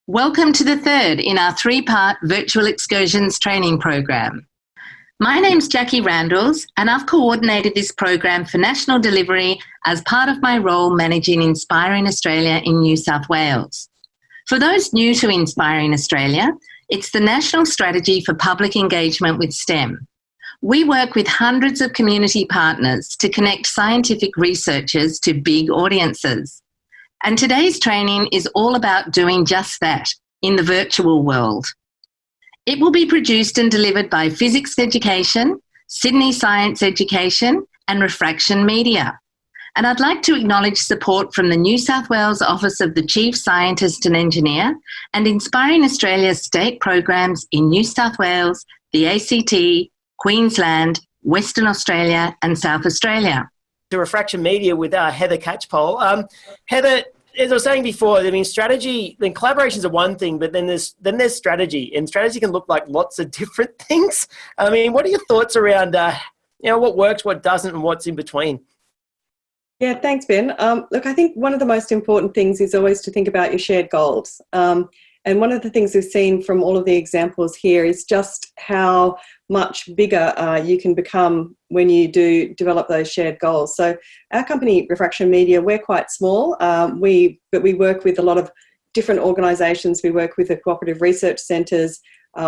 Welcome to the third in our three-part Virtual Excursions training program. My name's Jackie Randalls, and I've coordinated this program for national delivery as part of my role managing Inspiring Australia in New South Wales. For those new to Inspiring Australia, it's the national strategy for public engagement with STEM. We work with hundreds of community partners to connect scientific researchers to big audiences. And today's training is all about doing just that in the virtual world. It will be produced and delivered by Fizzics Education, Sydney Science Education and Refraction Media. And I'd like to acknowledge support from the New South Wales Office of the Chief Scientist and Engineer and Inspiring Australia's state programs in New South Wales, the ACT, Queensland, Western Australia and South Australia. To Refraction Media with Heather Catchpole. Heather, as I was saying before, I mean, strategy, then collaborations are one thing, but then there's strategy, and strategy can look like lots of different things. I mean, what are your thoughts around, what works, what doesn't, and what's in between? Yeah, thanks, Ben. Look, I think one of the most important things is always to think about your shared goals. And one of the things we've seen from all of the examples here is just how much bigger you can become when you do develop those shared goals. So our company, Refraction Media, we're quite small, but we work with a lot of different organisations. We work with the cooperative research centres.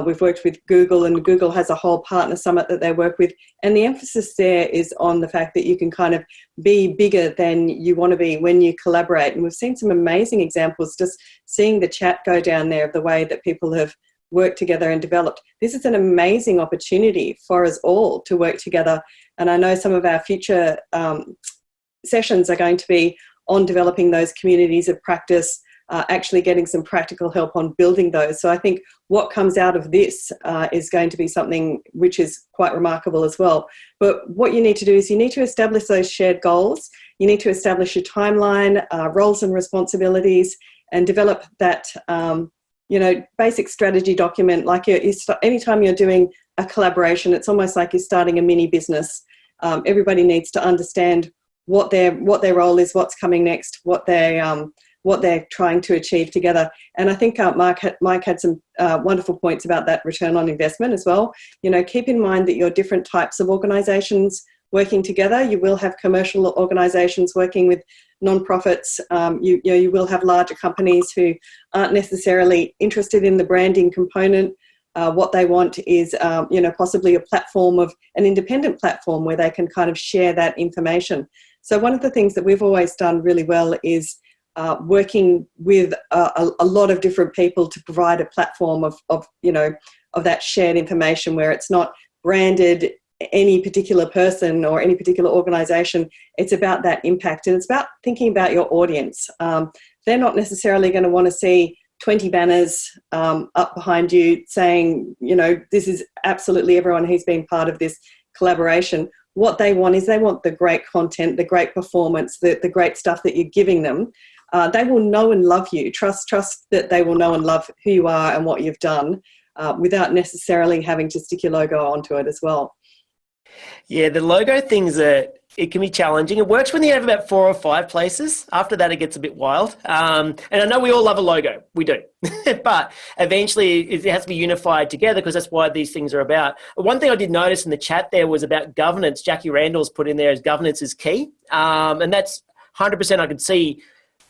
We've worked with Google, and Google has a whole partner summit that they work with. And the emphasis there is on the fact that you can kind of be bigger than you want to be when you collaborate. And we've seen some amazing examples, just seeing the chat go down there of the way that people have worked together and developed. This is an amazing opportunity for us all to work together. And I know some of our future sessions are going to be on developing those communities of practice, actually getting some practical help on building those. So I think what comes out of this is going to be something which is quite remarkable as well. But what you need to do is you need to establish those shared goals. You need to establish your timeline, roles and responsibilities, and develop that basic strategy document. Like anytime you're doing a collaboration, it's almost like you're starting a mini business. Everybody needs to understand what their role is, what's coming next, what they're trying to achieve together. And I think Mike had some wonderful points about that return on investment as well. You know, keep in mind that you're different types of organisations working together. You will have commercial organisations working with non-profits. You will have larger companies who aren't necessarily interested in the branding component. What they want is, possibly a platform of an independent platform where they can kind of share that information. So one of the things that we've always done really well is working with a lot of different people to provide a platform of that shared information where it's not branded any particular person or any particular organisation. It's about that impact, and it's about thinking about your audience. They're not necessarily going to want to see 20 banners up behind you saying, this is absolutely everyone who's been part of this collaboration. What they want is they want the great content, the great performance, the great stuff that you're giving them. They will know and love you. Trust that they will know and love who you are and what you've done without necessarily having to stick your logo onto it as well. Yeah, the logo things it can be challenging. It works when you have about 4 or 5 places. After that, it gets a bit wild. And I know we all love a logo. We do. But eventually it has to be unified together because that's what these things are about. One thing I did notice in the chat there was about governance. Jackie Randall's put in there as governance is key. And that's 100% I could see.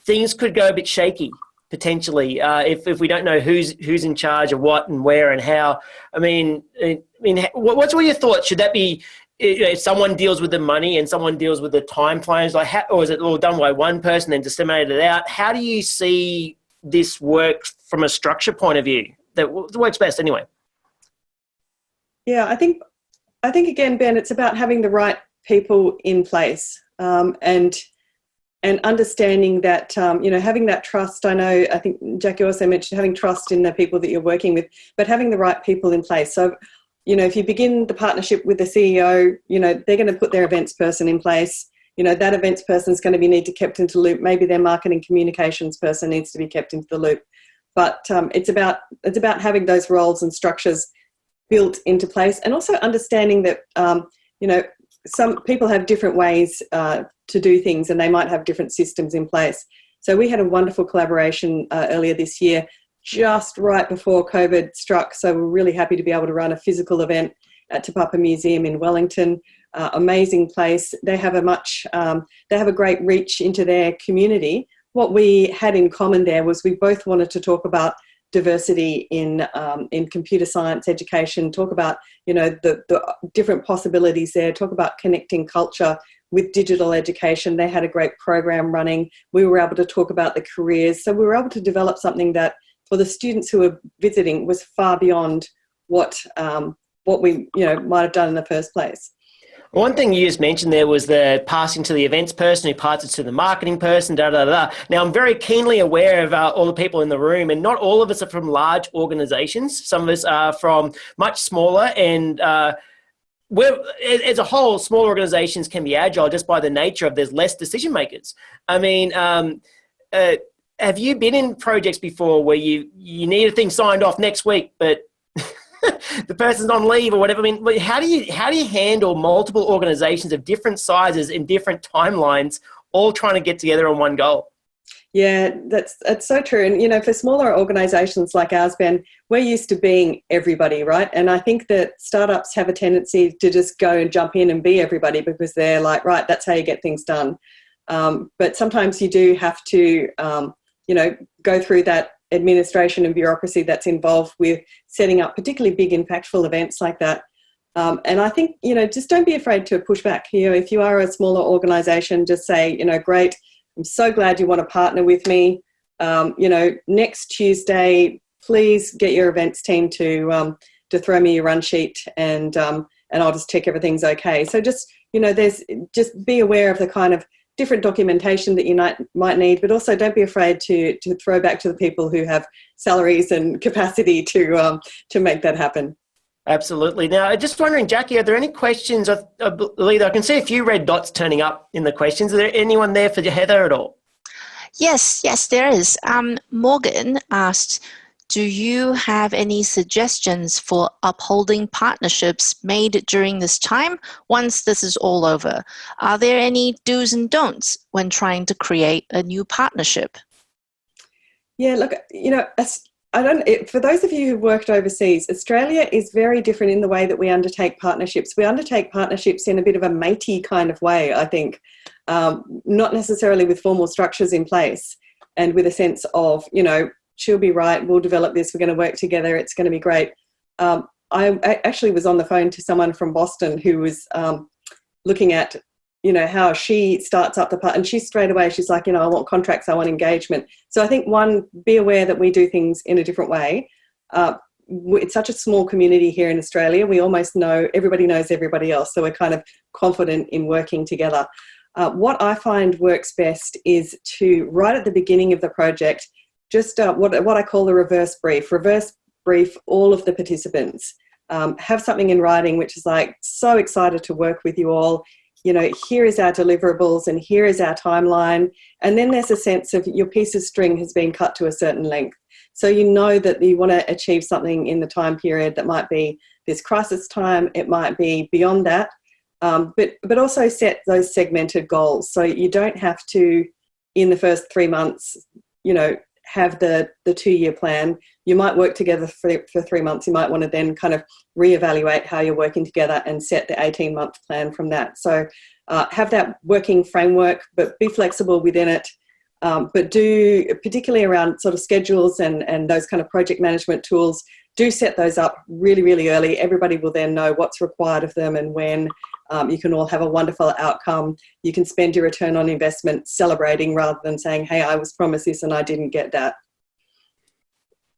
Things could go a bit shaky potentially if we don't know who's in charge of what and where and how. I mean, what's all your thoughts? Should that be if someone deals with the money and someone deals with the time frames, or is it all done by one person then disseminated out? How do you see this work from a structure point of view that works best anyway? Yeah, I think again, Ben, it's about having the right people in place and understanding that, having that trust. I think Jackie also mentioned having trust in the people that you're working with, but having the right people in place. So, if you begin the partnership with the CEO, they're going to put their events person in place. That events person is going to need to be kept into the loop. Maybe their marketing communications person needs to be kept into the loop. But it's about having those roles and structures built into place, and also understanding that, some people have different ways to do things, and they might have different systems in place. So we had a wonderful collaboration earlier this year just right before COVID struck. So we're really happy to be able to run a physical event at Te Papa Museum in Wellington. Amazing place. They have a great reach into their community. What we had in common there was we both wanted to talk about diversity in computer science education, talk about, the different possibilities there, talk about connecting culture with digital education. They had a great program running. We were able to talk about the careers. So we were able to develop something that for the students who were visiting was far beyond what we might have done in the first place. One thing you just mentioned there was the passing to the events person who passes to the marketing person, da. Now, I'm very keenly aware of all the people in the room, and not all of us are from large organizations. Some of us are from much smaller, and as a whole, small organizations can be agile just by the nature of there's less decision makers. I mean, have you been in projects before where you need a thing signed off next week, but the person's on leave or whatever? I mean, how do you handle multiple organizations of different sizes in different timelines, all trying to get together on one goal? Yeah, that's so true. And, for smaller organizations like ours, Ben, we're used to being everybody, right? And I think that startups have a tendency to just go and jump in and be everybody because they're like, right, that's how you get things done. But sometimes you do have to, go through that administration and bureaucracy that's involved with setting up particularly big, impactful events like that. And I think, just don't be afraid to push back. If you are a smaller organization, just say, great, I'm so glad you want to partner with me. Next Tuesday, please get your events team to throw me your run sheet and I'll just check everything's okay. So just be aware of the kind of different documentation that you might need, but also don't be afraid to throw back to the people who have salaries and capacity to make that happen. Absolutely. Now, just wondering, Jackie, are there any questions? I believe I can see a few red dots turning up in the questions. Are there anyone there for Heather at all? Yes, there is. Morgan asked, do you have any suggestions for upholding partnerships made during this time once this is all over? Are there any do's and don'ts when trying to create a new partnership? Yeah, look, for those of you who've worked overseas, Australia is very different in the way that we undertake partnerships. We undertake partnerships in a bit of a matey kind of way, I think, not necessarily with formal structures in place and with a sense of, she'll be right, we'll develop this, we're going to work together, it's going to be great. I actually was on the phone to someone from Boston who was looking at, how she starts up the part, and she's like, I want contracts, I want engagement. So I think, one, be aware that we do things in a different way. It's such a small community here in Australia. We almost everybody knows everybody else. So we're kind of confident in working together. What I find works best is to, right at the beginning of the project, just what I call the reverse brief all of the participants. Have something in writing which is like, so excited to work with you all. Here is our deliverables and here is our timeline. And then there's a sense of your piece of string has been cut to a certain length. So you know that you want to achieve something in the time period that might be this crisis time. It might be beyond that. But also set those segmented goals. So you don't have to, in the first 3 months, have the 2-year plan. You might work together for 3 months. You might want to then kind of reevaluate how you're working together and set the 18-month plan from that. So have that working framework, but be flexible within it. But do, particularly around sort of schedules and those kind of project management tools, do set those up really, really early. Everybody will then know what's required of them and when. You can all have a wonderful outcome. You can spend your return on investment celebrating rather than saying, hey, I was promised this and I didn't get that.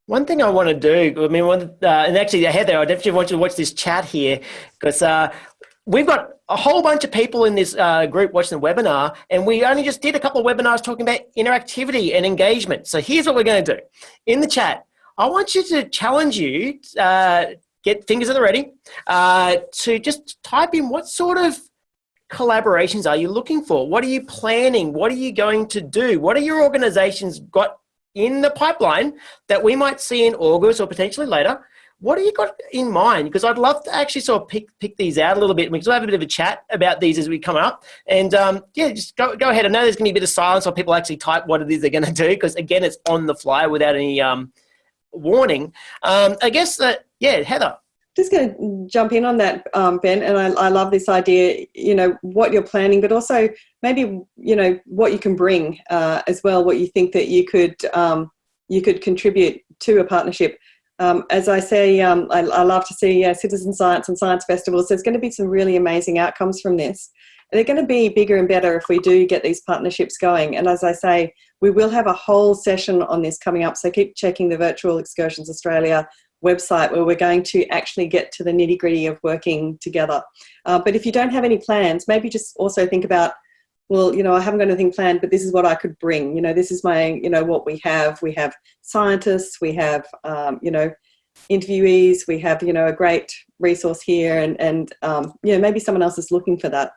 One thing I want to do, and actually, Heather, I definitely want you to watch this chat here because we've got a whole bunch of people in this group watching the webinar, and we only just did a couple of webinars talking about interactivity and engagement. So here's what we're going to do. In the chat, I want you to challenge you, get fingers at the ready, to just type in what sort of collaborations are you looking for? What are you planning? What are you going to do? What are your organizations got in the pipeline that we might see in August or potentially later? What have you got in mind? Because I'd love to actually sort of pick these out a little bit. We can have a bit of a chat about these as we come up. And just go ahead. I know there's going to be a bit of silence while people actually type what it is they're going to do, because again, it's on the fly without any warning. I guess that, Heather. Just going to jump in on that, Ben, and I love this idea, what you're planning, but also maybe, what you can bring as well, what you think that you could contribute to a partnership. As I say, I love to see citizen science and science festivals. There's going to be some really amazing outcomes from this. And they're going to be bigger and better if we do get these partnerships going. And as I say, we will have a whole session on this coming up, so keep checking the Virtual Excursions Australia website, where we're going to actually get to the nitty-gritty of working together. But if you don't have any plans, maybe just also think about, well, I haven't got anything planned, but this is what I could bring. This is my, what we have. We have scientists, we have, interviewees, we have, a great resource here, and maybe someone else is looking for that.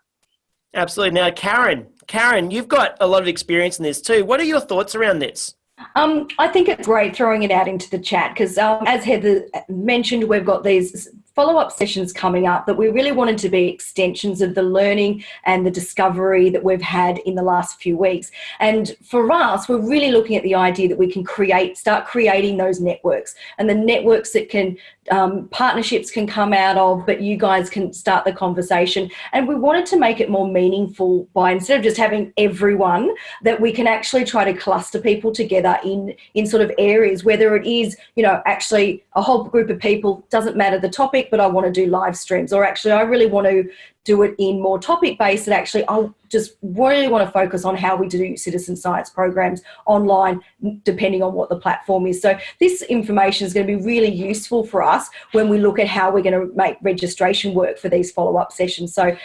Absolutely. Now, Karen, you've got a lot of experience in this too. What are your thoughts around this? I think it's great throwing it out into the chat because, as Heather mentioned, we've got these follow-up sessions coming up that we really wanted to be extensions of the learning and the discovery that we've had in the last few weeks. And for us, we're really looking at the idea that we can start creating those networks, and the networks that can partnerships can come out of, but you guys can start the conversation. And we wanted to make it more meaningful by, instead of just having everyone, that we can actually try to cluster people together in sort of areas, whether it is, actually a whole group of people, doesn't matter the topic, but I want to do live streams, or actually I really want to do it in more topic based, that actually I just really want to focus on how we do citizen science programs online, depending on what the platform is. So this information is going to be really useful for us when we look at how we're going to make registration work for these follow-up sessions. So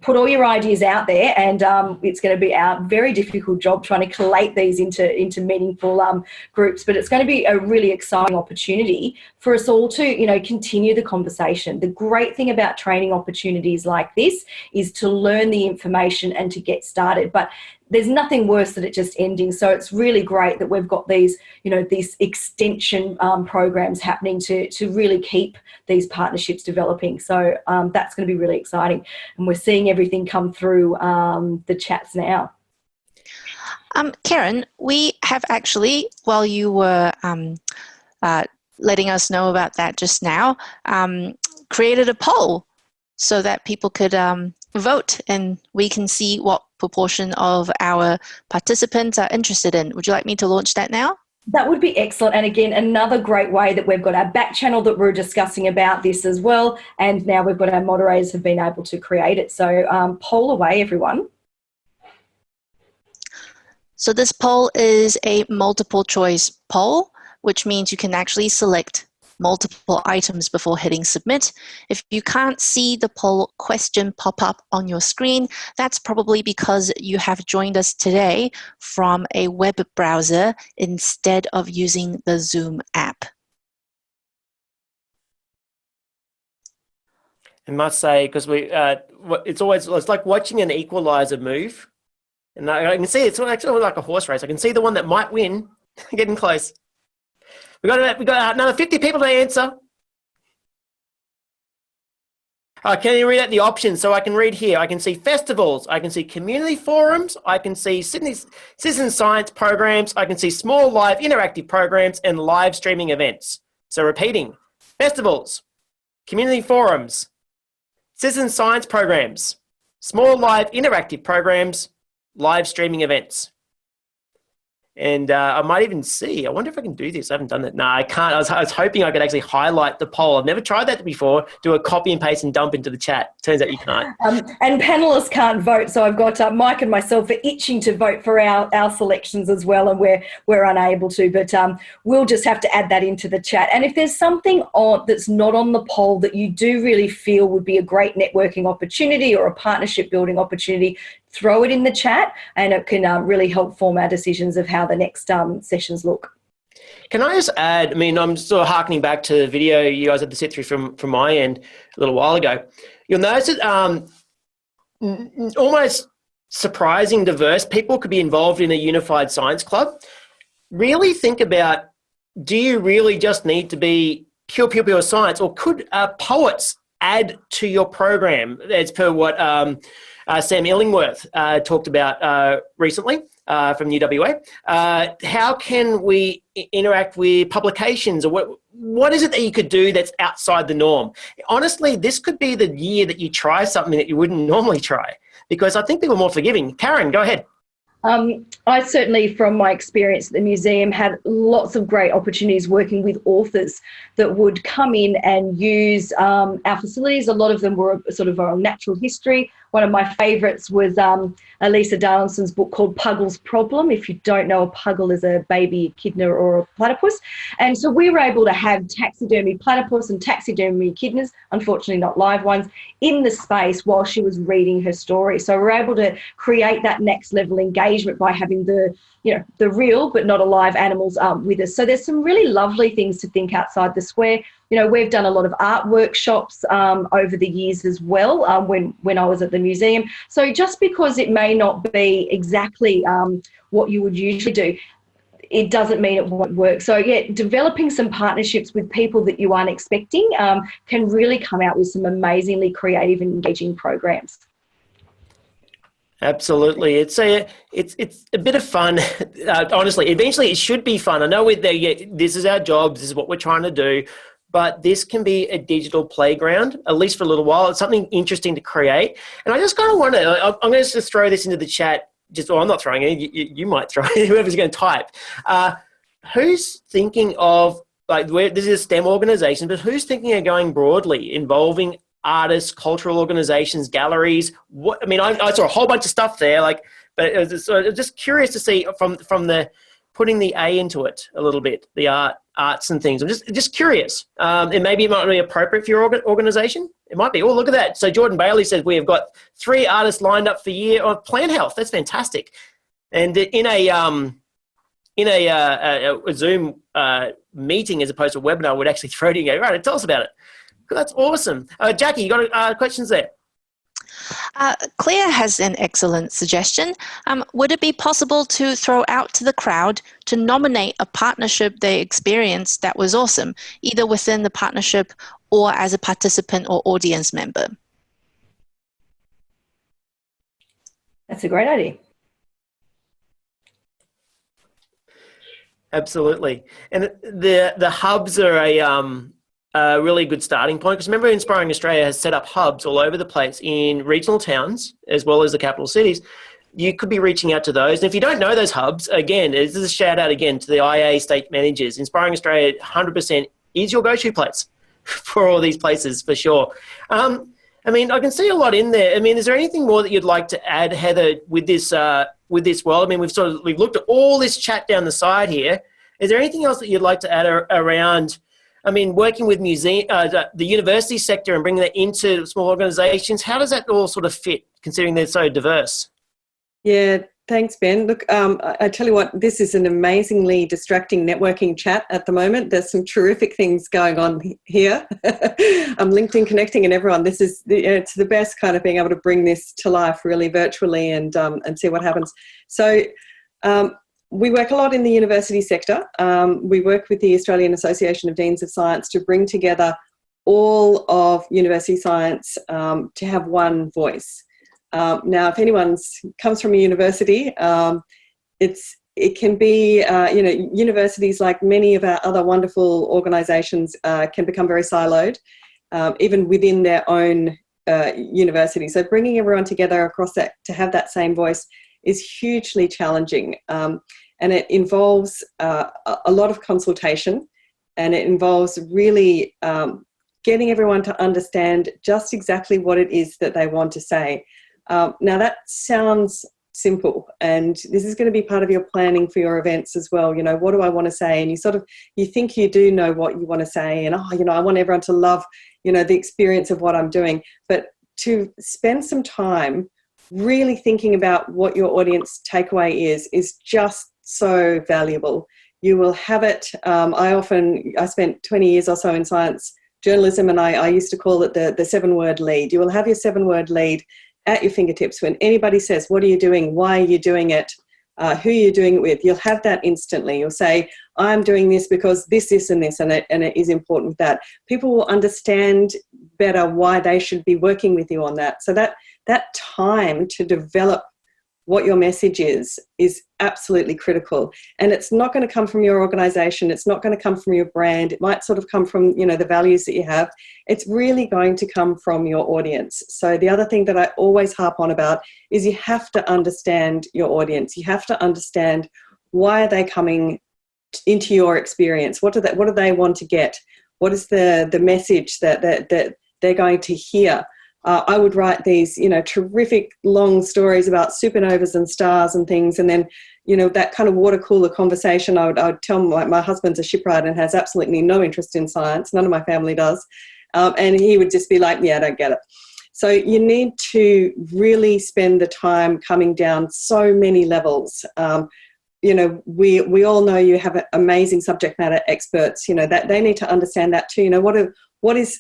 put all your ideas out there, and it's going to be a very difficult job trying to collate these into meaningful groups, but it's going to be a really exciting opportunity for us all to continue the conversation. The great thing about training opportunities like this is to learn the information and to get started, but there's nothing worse than it just ending. So it's really great that we've got these, these extension programs happening to really keep these partnerships developing. So that's going to be really exciting. And we're seeing everything come through the chats now. Karen, we have actually, while you were letting us know about that just now, created a poll so that people could vote, and we can see what proportion of our participants are interested in. Would you like me to launch that now? That would be excellent. And again, another great way that we've got our back channel that we're discussing about this as well. And now we've got our moderators have been able to create it. So poll away, everyone. So this poll is a multiple choice poll, which means you can actually select multiple items before hitting submit. If you can't see the poll question pop up on your screen, that's probably because you have joined us today from a web browser instead of using the Zoom app. I must say, because it's like watching an equalizer move, and I can see it's actually like a horse race. I can see the one that might win getting close. We got another 50 people to answer. Can you read out the options? So I can read here. I can see festivals. I can see community forums. I can see citizen science programs. I can see small live interactive programs and live streaming events. So repeating: festivals, community forums, citizen science programs, small live interactive programs, live streaming events. And I might even see, I wonder if I can do this. I haven't done that. No, I can't. I was hoping I could actually highlight the poll. I've never tried that before. Do a copy and paste and dump into the chat. Turns out you can't. And panelists can't vote. So I've got Mike and myself are itching to vote for our selections as well. And we're unable to, but we'll just have to add that into the chat. And if there's something that's not on the poll that you do really feel would be a great networking opportunity or a partnership building opportunity, throw it in the chat, and it can really help form our decisions of how the next sessions look. Can I just add, I mean, I'm sort of harkening back to the video you guys had to sit through from my end a little while ago. You'll notice that almost surprising diverse people could be involved in a unified science club. Really think about, do you really just need to be pure science, or could poets add to your program, as per what Sam Illingworth talked about recently? from UWA. How can we interact with publications, or what is it that you could do that's outside the norm? Honestly, this could be the year that you try something that you wouldn't normally try, because I think people are more forgiving. Karen, go ahead. I certainly, from my experience at the museum, had lots of great opportunities working with authors that would come in and use our facilities. A lot of them were sort of on natural history. One of my favourites was Elisa Darlinson's book called Puggle's Problem. If you don't know, a puggle is a baby echidna or a platypus. And so we were able to have taxidermy platypus and taxidermy echidnas, unfortunately not live ones, in the space while she was reading her story. So we're able to create that next level engagement by having the real but not alive animals with us. So there's some really lovely things to think outside the square. We've done a lot of art workshops over the years as well when I was at the museum. So just because it may not be exactly what you would usually do, it doesn't mean it won't work. So, yeah, developing some partnerships with people that you aren't expecting can really come out with some amazingly creative and engaging programs. Absolutely. It's a bit of fun. Honestly, eventually it should be fun. I know this is our job. This is what we're trying to do. But this can be a digital playground, at least for a little while. It's something interesting to create. And I just kind of wonder, I'm going to just throw this into the chat. I'm not throwing it. You might throw it, whoever's going to type. Who's thinking of, this is a STEM organisation, but who's thinking of going broadly, involving artists, cultural organisations, galleries? I saw a whole bunch of stuff there. But I was just curious to see from the putting the A into it a little bit, the arts and things. I'm just curious. And maybe it might be appropriate for your organisation. It might be. Oh, look at that. So Jordan Bailey says we have got 3 artists lined up for year of Plant Health. That's fantastic. And in a Zoom meeting as opposed to a webinar, would actually throw it in and go, right, tell us about it. That's awesome. Jackie, you got questions there? Claire has an excellent suggestion. Would it be possible to throw out to the crowd to nominate a partnership they experienced that was awesome, either within the partnership or as a participant or audience member? That's a great idea. Absolutely. And the hubs are a really good starting point, because remember, Inspiring Australia has set up hubs all over the place in regional towns as well as the capital cities. You could be reaching out to those. And if you don't know those hubs, again, this is a shout out again to the IA state managers. Inspiring Australia 100% is your go-to place for all these places, for sure. I can see a lot in there. Is there anything more that you'd like to add, Heather, with this world? We've looked at all this chat down the side here. Is there anything else that you'd like to add around, working with the university sector and bringing that into small organisations? How does that all sort of fit, considering they're so diverse? Yeah, thanks, Ben. Look, I tell you what, this is an amazingly distracting networking chat at the moment. There's some terrific things going on here. I'm LinkedIn connecting and everyone. This is it's the best kind of being able to bring this to life really virtually and see what happens. So we work a lot in the university sector. We work with the Australian Association of Deans of Science to bring together all of university science to have one voice. Now, if anyone comes from a university, it can be, universities, like many of our other wonderful organisations, can become very siloed, even within their own university. So bringing everyone together across that to have that same voice is hugely challenging. And it involves a lot of consultation, and it involves really getting everyone to understand just exactly what it is that they want to say. Now that sounds simple, and this is going to be part of your planning for your events as well. What do I want to say? And you think you do know what you want to say, and I want everyone to love, the experience of what I'm doing. But to spend some time really thinking about what your audience takeaway is just so valuable. You will have it. I spent 20 years or so in science journalism, and I used to call it the 7-word lead. You will have your 7-word lead at your fingertips. When anybody says, what are you doing? Why are you doing it? Who are you doing it with? You'll have that instantly. You'll say, I'm doing this because this, and this, and it is important with that. People will understand better why they should be working with you on that. So that time to develop what your message is absolutely critical. And it's not going to come from your organisation. It's not going to come from your brand. It might sort of come from, you know, the values that you have. It's really going to come from your audience. So the other thing that I always harp on about is you have to understand your audience. You have to understand, why are they coming into your experience? What do they want to get? What is the message that they're going to hear? I would write these, you know, terrific long stories about supernovas and stars and things, and then, you know, that kind of water cooler conversation. I would tell my husband's a shipwright and has absolutely no interest in science. None of my family does, and he would just be like, "Yeah, I don't get it." So you need to really spend the time coming down so many levels. You know, we all know you have amazing subject matter experts. You know, that they need to understand that too. You know,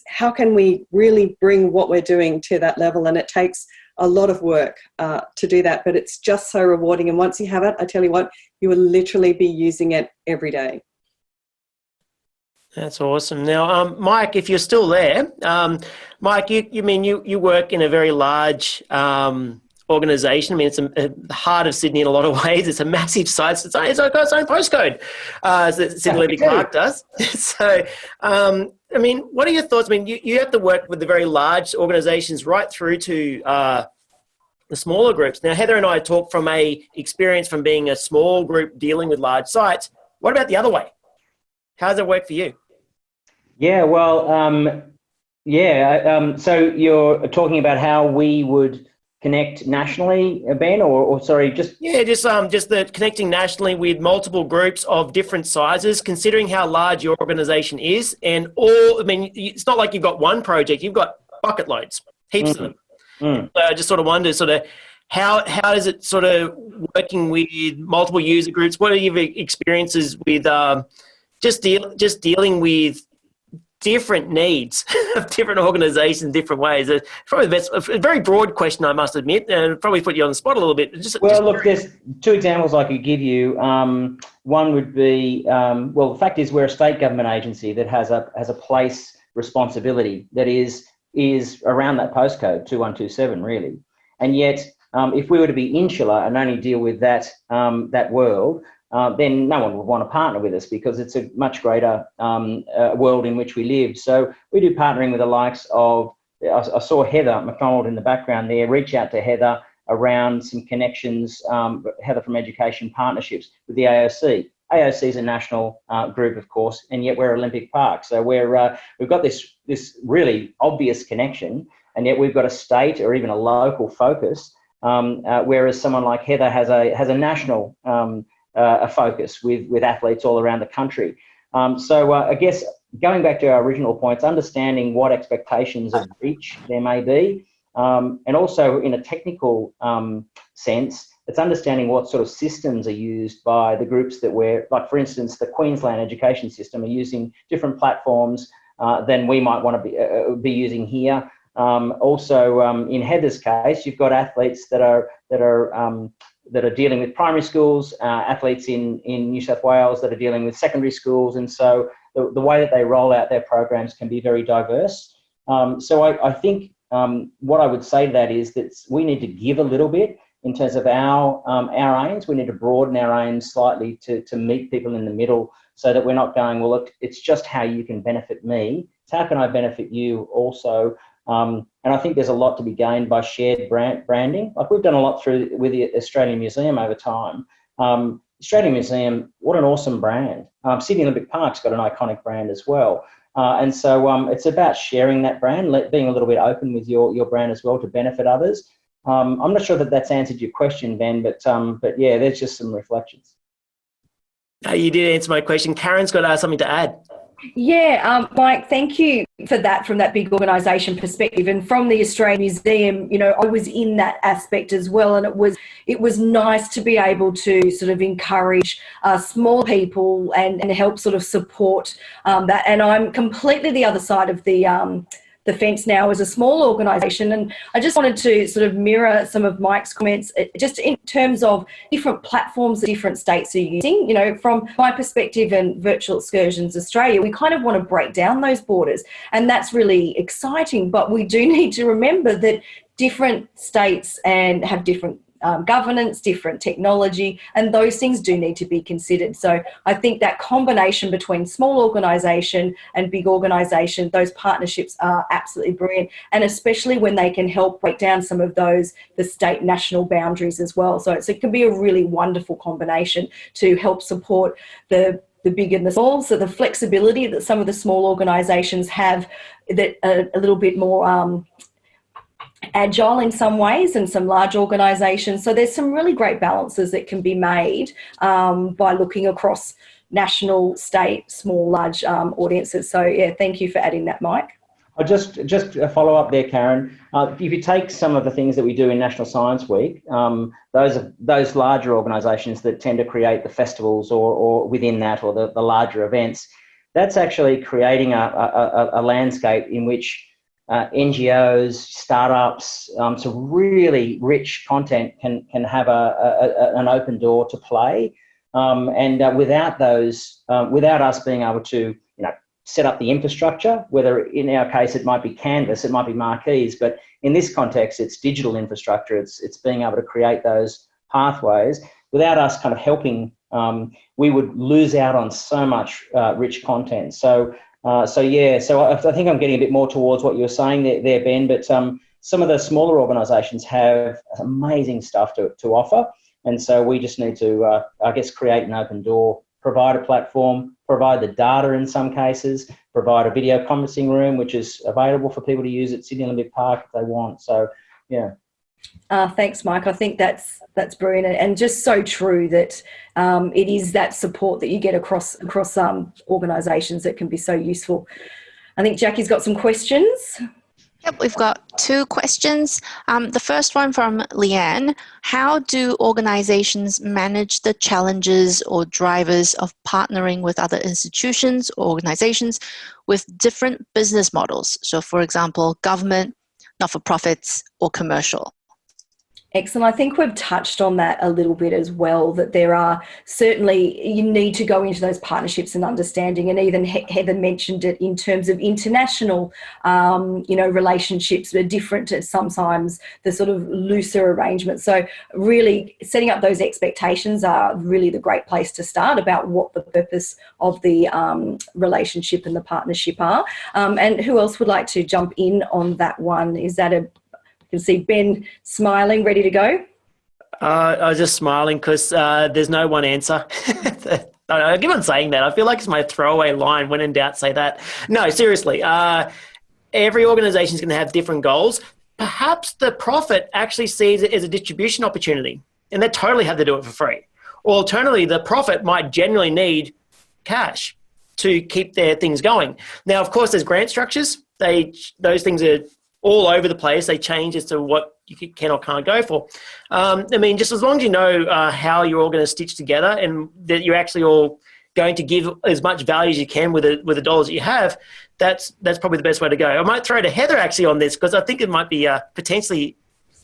how can we really bring what we're doing to that level? And it takes a lot of work to do that, but it's just so rewarding. And once you have it, I tell you what, you will literally be using it every day. That's awesome. Now, Mike, if you're still there, Mike, you work in a very large organisation. I mean, it's the heart of Sydney in a lot of ways. It's a massive site. It's got its own postcode, as Sydney Olympic Park does. So, I mean, what are your thoughts? I mean, you have to work with the very large organisations right through to the smaller groups. Now, Heather and I talk from a experience from being a small group dealing with large sites. What about the other way? How does it work for you? Yeah, well, so you're talking about how we would connect nationally, Ben, or sorry, just... Yeah, just the connecting nationally with multiple groups of different sizes, considering how large your organisation is, and it's not like you've got one project, you've got bucket loads, heaps of them. So I just sort of wonder, how is it sort of working with multiple user groups? What are your experiences with just dealing with different needs of different organisations, different ways? It's probably a very broad question, I must admit, and probably put you on the spot a little bit. Look, there's two examples I could give you. One would be, the fact is we're a state government agency that has a place responsibility that is around that postcode 2127, really. And yet, if we were to be insular and only deal with that world, then no one would want to partner with us, because it's a much greater world in which we live. So we do partnering with the likes of, I saw Heather McDonald in the background there, reach out to Heather around some connections, Heather from Education Partnerships with the AOC. AOC is a national group, of course, and yet we're Olympic Park. So we've got this really obvious connection, and yet we've got a state or even a local focus, whereas someone like Heather has a national a focus with athletes all around the country. So I guess going back to our original points, understanding what expectations of reach there may be, and also in a technical sense, it's understanding what sort of systems are used by the groups that we're, like for instance, the Queensland education system are using different platforms than we might want to be using here. Also, in Heather's case, you've got athletes that are dealing with primary schools, athletes in New South Wales that are dealing with secondary schools, and so the way that they roll out their programs can be very diverse. So I think what I would say to that is that we need to give a little bit in terms of our aims. We need to broaden our aims slightly to meet people in the middle, so that we're not going, well, look, it's just how you can benefit me. It's how can I benefit you also? And I think there's a lot to be gained by shared branding. Like we've done a lot with the Australian Museum over time. Australian Museum, what an awesome brand. Sydney Olympic Park's got an iconic brand as well. And so it's about sharing that brand, being a little bit open with your brand as well to benefit others. I'm not sure that that's answered your question, Ben, but yeah, there's just some reflections. You did answer my question. Karen's got something to add. Yeah, Mike, thank you for that from that big organisation perspective. And from the Australian Museum, you know, I was in that aspect as well, and it was nice to be able to sort of encourage small people and help sort of support that. And I'm completely the other side of the fence now as a small organisation, and I just wanted to sort of mirror some of Mike's comments just in terms of different platforms that different states are using. You know, from my perspective and Virtual Excursions Australia, we kind of want to break down those borders, and that's really exciting, but we do need to remember that different states and have different governance, different technology, and those things do need to be considered. So I think that combination between small organisation and big organisation, those partnerships are absolutely brilliant, and especially when they can help break down some of the state national boundaries as well. So it can be a really wonderful combination to help support the big and the small. So the flexibility that some of the small organisations have that are a little bit more agile in some ways, and some large organisations. So there's some really great balances that can be made by looking across national, state, small, large audiences. So yeah, thank you for adding that, Mike. I'll just a follow up there, Karen. If you take some of the things that we do in National Science Week, those larger organisations that tend to create the festivals or within that, or the larger events, that's actually creating a landscape in which NGOs, startups, some really rich content can have an open door to play, and without us being able to set up the infrastructure, whether in our case it might be Canvas, it might be marquees, but in this context it's digital infrastructure, it's being able to create those pathways. Without us kind of helping, we would lose out on so much rich content. So I think I'm getting a bit more towards what you were saying there, Ben, but some of the smaller organisations have amazing stuff to offer, and so we just need to, create an open door, provide a platform, provide the data in some cases, provide a video conferencing room which is available for people to use at Sydney Olympic Park if they want. So, yeah. Thanks, Mike. I think that's brilliant, and just so true that it is that support that you get across organisations that can be so useful. I think Jackie's got some questions. Yep, we've got 2 questions. The first one from Leanne. How do organizations manage the challenges or drivers of partnering with other institutions or organizations with different business models? So, for example, government, not-for-profits, or commercial? Excellent. I think we've touched on that a little bit as well, that there are certainly, you need to go into those partnerships and understanding, and even Heather mentioned it in terms of international, relationships are different to sometimes the sort of looser arrangements. So really setting up those expectations are really the great place to start about what the purpose of the relationship and the partnership are. And who else would like to jump in on that one? Is that you can see Ben smiling, ready to go. I was just smiling because there's no one answer. I keep on saying that. I feel like it's my throwaway line. When in doubt, say that. No, seriously. Every organisation is going to have different goals. Perhaps the profit actually sees it as a distribution opportunity, and they totally have to do it for free. Or alternatively, the profit might generally need cash to keep their things going. Now, of course, there's grant structures. Those things are all over the place. They change as to what you can or can't go for. Just as long as you know how you're all going to stitch together, and that you're actually all going to give as much value as you can with the dollars that you have, that's probably the best way to go. I might throw to Heather actually on this, because I think it might be potentially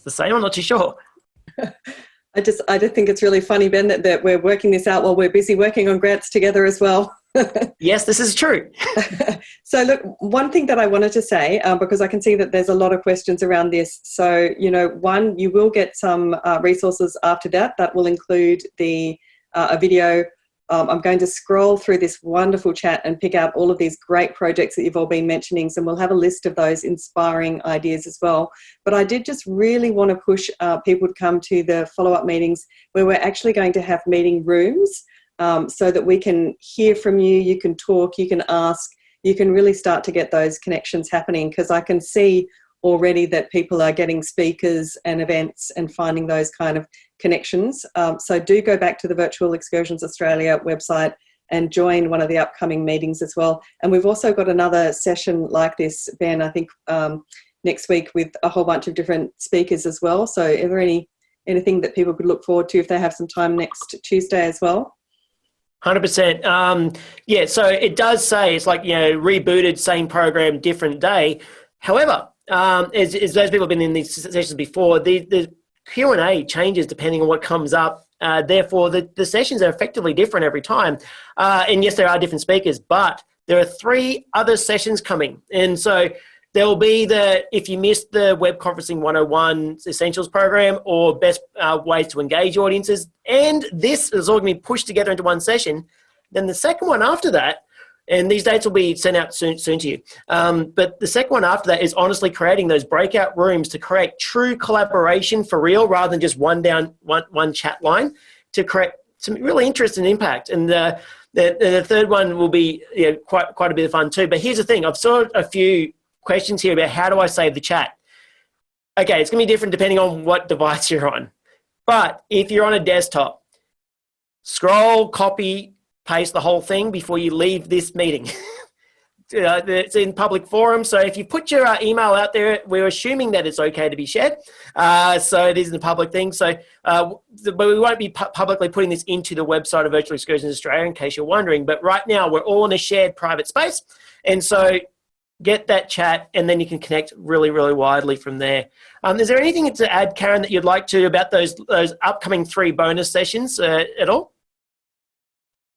the same. I'm not too sure. I just think it's really funny, Ben, that we're working this out while we're busy working on grants together as well. Yes, this is true. So look, one thing that I wanted to say, because I can see that there's a lot of questions around this. So, one, you will get some resources after that will include a video. I'm going to scroll through this wonderful chat and pick out all of these great projects that you've all been mentioning. So we'll have a list of those inspiring ideas as well. But I did just really want to push people to come to the follow-up meetings where we're actually going to have meeting rooms, so that we can hear from you, you can talk, you can ask, you can really start to get those connections happening, because I can see already that people are getting speakers and events and finding those kind of connections. So do go back to the Virtual Excursions Australia website and join one of the upcoming meetings as well. And we've also got another session like this, Ben, I think next week, with a whole bunch of different speakers as well. So is there anything that people could look forward to if they have some time next Tuesday as well? 100%. Yeah, so it does say it's like, rebooted, same program, different day. However, as those people have been in these sessions before, the Q&A changes depending on what comes up. Therefore, the sessions are effectively different every time. And yes, there are different speakers, but there are 3 other sessions coming. And so There will be if you missed the Web Conferencing 101 Essentials program or best ways to engage audiences, and this is all going to be pushed together into one session, then the second one after that, and these dates will be sent out soon to you, but the second one after that is honestly creating those breakout rooms to create true collaboration for real rather than just one chat line to create some really interesting impact. And the third one will be quite a bit of fun too. But here's the thing. I've saw a few questions here about how do I save the chat. Okay, it's going to be different depending on what device you're on. But if you're on a desktop, scroll, copy, paste the whole thing before you leave this meeting. It's in public forum. So if you put your email out there, we're assuming that it's okay to be shared. So it isn't a public thing. So, but we won't be publicly putting this into the website of Virtual Excursions Australia in case you're wondering. But right now we're all in a shared private space. And so get that chat and then you can connect really, really widely from there. Is there anything to add, Karen, that you'd like to about those upcoming 3 bonus sessions at all?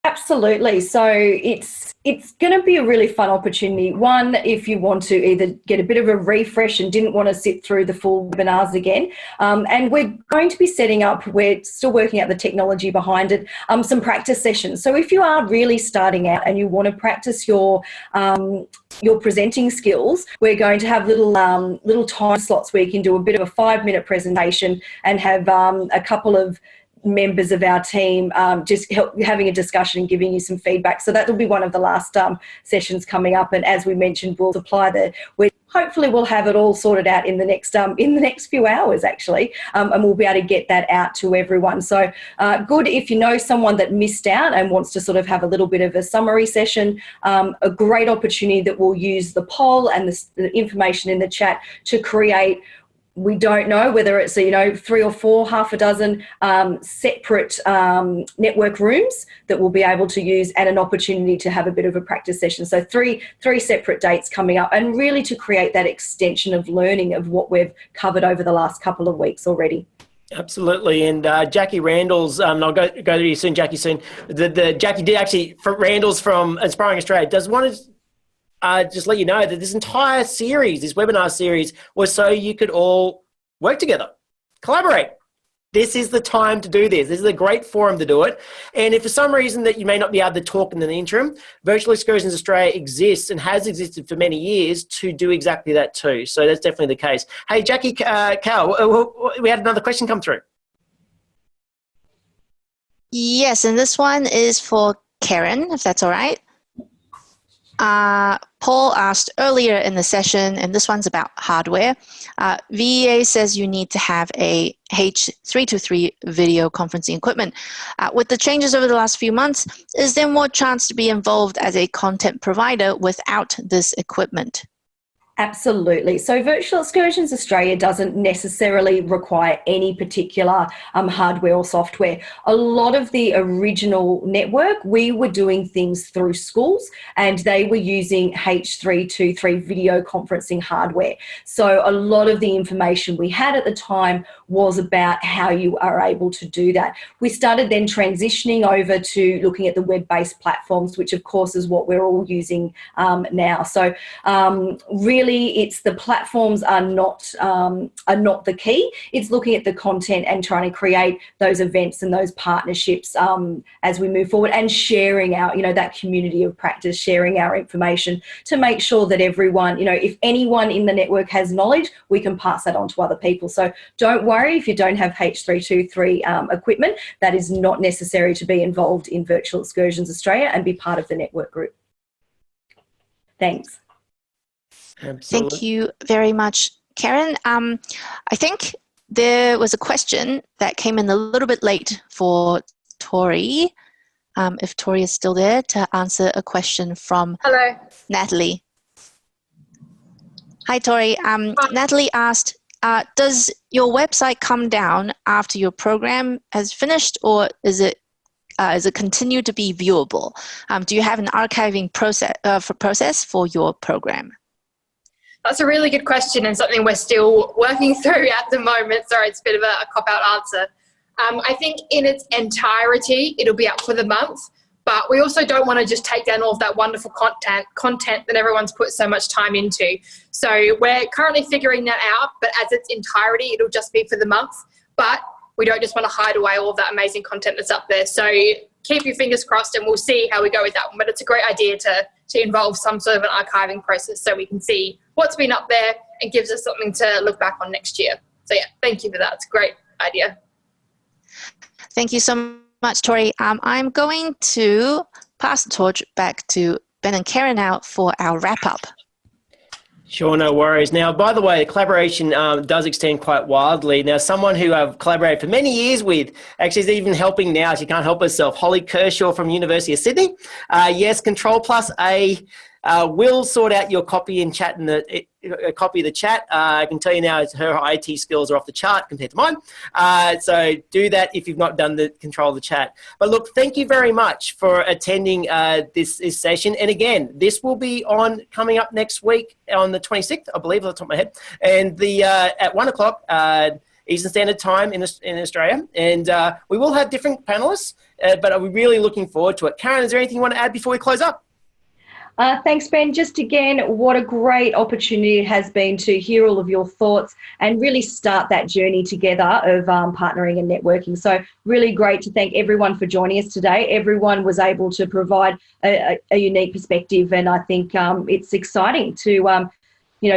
Absolutely. So it's going to be a really fun opportunity. One, if you want to either get a bit of a refresh and didn't want to sit through the full webinars again. And we're going to be setting up, we're still working out the technology behind it, some practice sessions. So if you are really starting out and you want to practice your presenting skills, we're going to have little time slots where you can do a bit of a 5-minute presentation and have a couple of members of our team just having a discussion and giving you some feedback. So that will be one of the last sessions coming up. And as we mentioned, we'll supply hopefully we'll have it all sorted out in the next few hours actually, and we'll be able to get that out to everyone. So good if you know someone that missed out and wants to sort of have a little bit of a summary session, a great opportunity that we'll use the poll and the information in the chat to create. We don't know whether it's 3 or 4, half a dozen separate network rooms that we'll be able to use, and an opportunity to have a bit of a practice session. So three separate dates coming up, and really to create that extension of learning of what we've covered over the last couple of weeks already. Absolutely. And Jackie Randall's, and I'll go to you soon, Jackie, soon. Jackie did actually, Randall's from Inspiring Australia, does want to just let you know that this entire series, this webinar series, was so you could all work together, collaborate. This is the time to do this. This is a great forum to do it. And if for some reason that you may not be able to talk in the interim, Virtual Excursions Australia exists and has existed for many years to do exactly that too. So that's definitely the case. Hey, Jackie, Cal, we had another question come through. Yes, and this one is for Karen, if that's all right. Paul asked earlier in the session, and this one's about hardware. VEA says you need to have a H323 video conferencing equipment. With the changes over the last few months, is there more chance to be involved as a content provider without this equipment? Absolutely. So Virtual Excursions Australia doesn't necessarily require any particular hardware or software. A lot of the original network, we were doing things through schools and they were using H323 video conferencing hardware. So a lot of the information we had at the time was about how you are able to do that. We started then transitioning over to looking at the web-based platforms, which of course is what we're all using now. So really, it's the platforms are not the key. It's looking at the content and trying to create those events and those partnerships as we move forward, and sharing our, that community of practice, sharing our information to make sure that everyone, if anyone in the network has knowledge, we can pass that on to other people. So don't worry if you don't have H323 equipment. That is not necessary to be involved in Virtual Excursions Australia and be part of the network group. Thanks. Absolutely. Thank you very much, Karen. I think there was a question that came in a little bit late for Tori. If Tori is still there to answer a question from Hello. Natalie. Hi, Tori. Natalie asked, does your website come down after your program has finished, or is it continue to be viewable? Do you have an archiving process for your program? That's a really good question, and something we're still working through at the moment. Sorry, it's a bit of a cop-out answer. I think in its entirety, it'll be up for the month. But we also don't want to just take down all of that wonderful content that everyone's put so much time into. So we're currently figuring that out, but as its entirety, it'll just be for the month. But we don't just want to hide away all of that amazing content that's up there. So keep your fingers crossed and we'll see how we go with that one. But it's a great idea to involve some sort of an archiving process so we can see what's been up there and gives us something to look back on next year. So yeah, thank you for that. It's a great idea. Thank you so much, Tori. I'm going to pass the torch back to Ben and Karen now for our wrap-up. Sure, no worries. Now, by the way, collaboration does extend quite wildly. Now, someone who I've collaborated for many years with actually is even helping now. She can't help herself. Holly Kershaw from University of Sydney. Yes, Control+A will sort out your copy and chat in a copy of the chat. I can tell you now her IT skills are off the chart compared to mine. So do that if you've not done the control of the chat. But look, thank you very much for attending this session. And again, this will be coming up next week on the 26th, I believe, off the top of my head. And at 1 o'clock Eastern Standard Time in Australia. And we will have different panelists, but we're really looking forward to it. Karen, is there anything you want to add before we close up? Thanks, Ben. Just again, what a great opportunity it has been to hear all of your thoughts and really start that journey together of partnering and networking. So really great to thank everyone for joining us today. Everyone was able to provide a unique perspective, and I think it's exciting to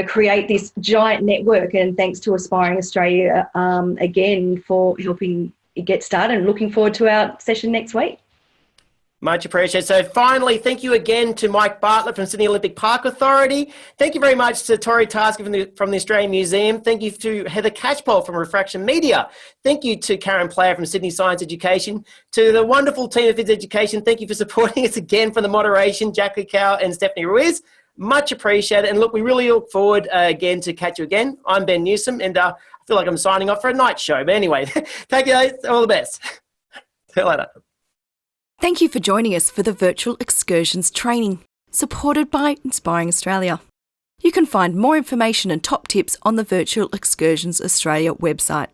create this giant network. And thanks to Inspiring Australia again for helping it get started, and looking forward to our session next week. Much appreciated. So finally, thank you again to Mike Bartlett from Sydney Olympic Park Authority. Thank you very much to Tori Tasker from the Australian Museum. Thank you to Heather Catchpole from Refraction Media. Thank you to Karen Player from Sydney Science Education. To the wonderful team of Fizzics Education, thank you for supporting us again for the moderation, Jackie Cow and Stephanie Ruiz. Much appreciated. And look, we really look forward again to catch you again. I'm Ben Newsom, and I feel like I'm signing off for a night show. But anyway, take it. All the best. See you later. Thank you for joining us for the Virtual Excursions training, supported by Inspiring Australia. You can find more information and top tips on the Virtual Excursions Australia website.